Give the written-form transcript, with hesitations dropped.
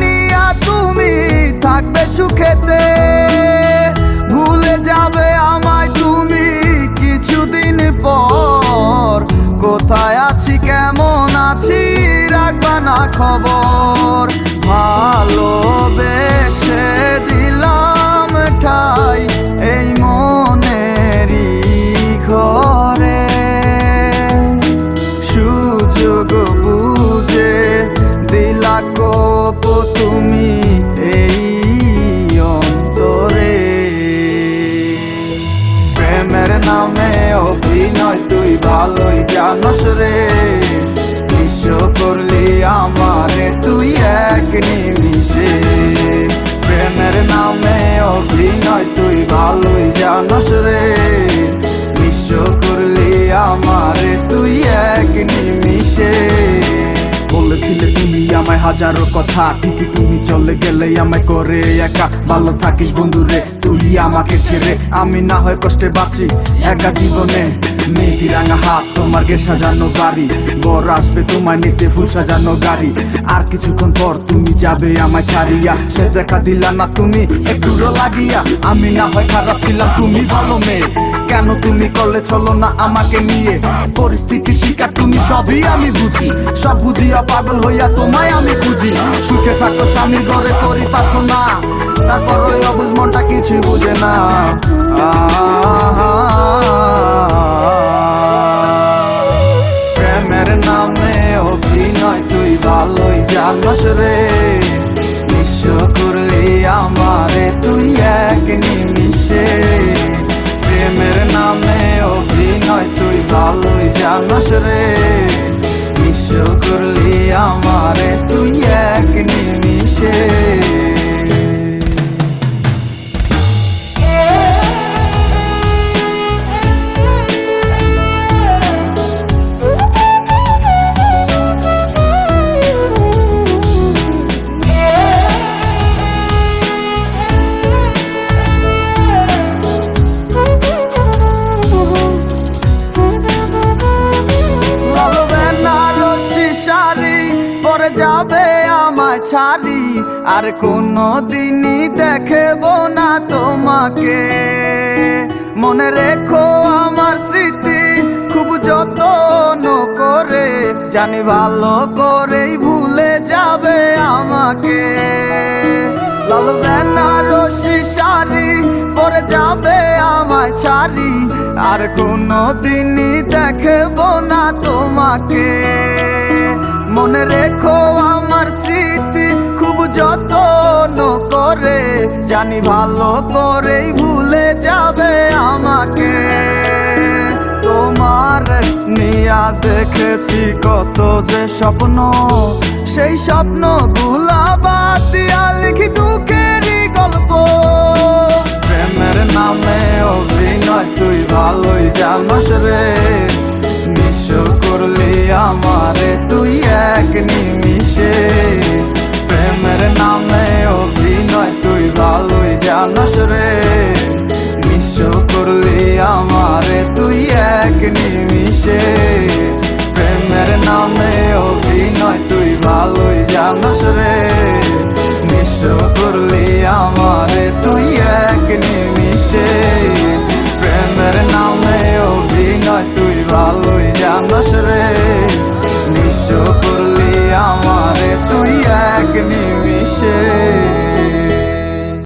নিয়া তুমি থাকবে সুখেতে, ভুলে যাবে আমায় তুমি কিছুদিন পর। কোথায় আছি কেমন আছি রাখবা না খবর, ভালোবেসে দিলাম ঠাই এই মনেরই ঘরে। সুযোগ বুঝে দিলা কোপ তুমি এই অন্তরে। প্রেমের নামে অভিনয় তুই ভালোই জানস রে, নিঃস্ব করলি আমারে তুই এক নিমিষে। প্রেমের নামে অভিনয় তুই ভালোই জানস রে, নিঃস্ব করলি আমারে তুই এক নিমিষে। বলেছিলে তুমি আমায় হাজারো কথা, ঠিকই তুমি চলে গেলে আমায় করে একা। ভালো থাকিস বন্ধুরে তুই আমাকে ছেড়ে, আমি না হয় কষ্টে বাঁচি একা জীবনে। মেহেদি রাঙা হাত তোমার গে সাজানো বাড়ি, বর আসবে তোমায় নিতে ফুল সাজানো গাড়ি। আর কিছুক্ষণ পর তুমি যাবে আমায় ছাড়িয়া, শেষ দেখা দিলা না তুমি একটু লাগিয়া। আমি না হয় খারাপ ছিলাম তুমি ভালো মেয়ে, কেন তুমি করলে চলো না আমাকে নিয়ে। পরিস্থিতির শিকার তুমি সবই আমি বুঝি, সব বুঝিয়া পাগল হইয়া তোমায় আমি খুঁজি। সুখে থাকো স্বামীর ঘরে করি প্রার্থনা, তারপর ওই অবুঝ মনটা কিছুই বুঝে না। প্রেমের নামে অভিনয় তুই ভালোই জানস রে, নিঃস্ব করলি আমারে তুই এক নিমিষে। প্রেমের নামে অভিনয় তুই ভালোই জানস রে, নিঃস্ব করলি আমারে তুই এক নিমিষে। যাবে আমায় ছাড়ি আর কোনো দিনই দেখব না তোমাকে। মনে রেখো আমার স্মৃতি খুব যত্ন করে, জানি ভালো করেই ভুলে যাবে আমাকে। লাল বেনারসি শাড়ি পরে যাবে আমায় ছাড়ি আর কোনো দিনই দেখব না তোমাকে। মনে রেখো আমার স্মৃতি খুব যত্ন করে, জানি ভালো করেই ভুলে যাবে আমাকে। তোমার নিয়া দেখেছি কত যে স্বপ্ন, সেই স্বপ্ন গুলা বাদ দিয়া লিখি দুঃখেরই গল্প। প্রেমের নামে অভিনয় তুই ভালোই জানস রে, নিঃস্ব করলি আমারে তুই এক নিমিষে। প্রেমের নামে অভিনয় তুই ভালোই জানস রে, নিঃস্ব করলি আমারে তুই এক নিমিষে। প্রেমের নামে অভিনয় তুই ভালোই জানস রে, নিঃস্ব করলি আমারে তুই এক নিমিষে। প্রেমের নামে অভিনয় তুই ভালোই জানস রে, নিঃস্ব করলি আমারে তুই এক নিমিষে।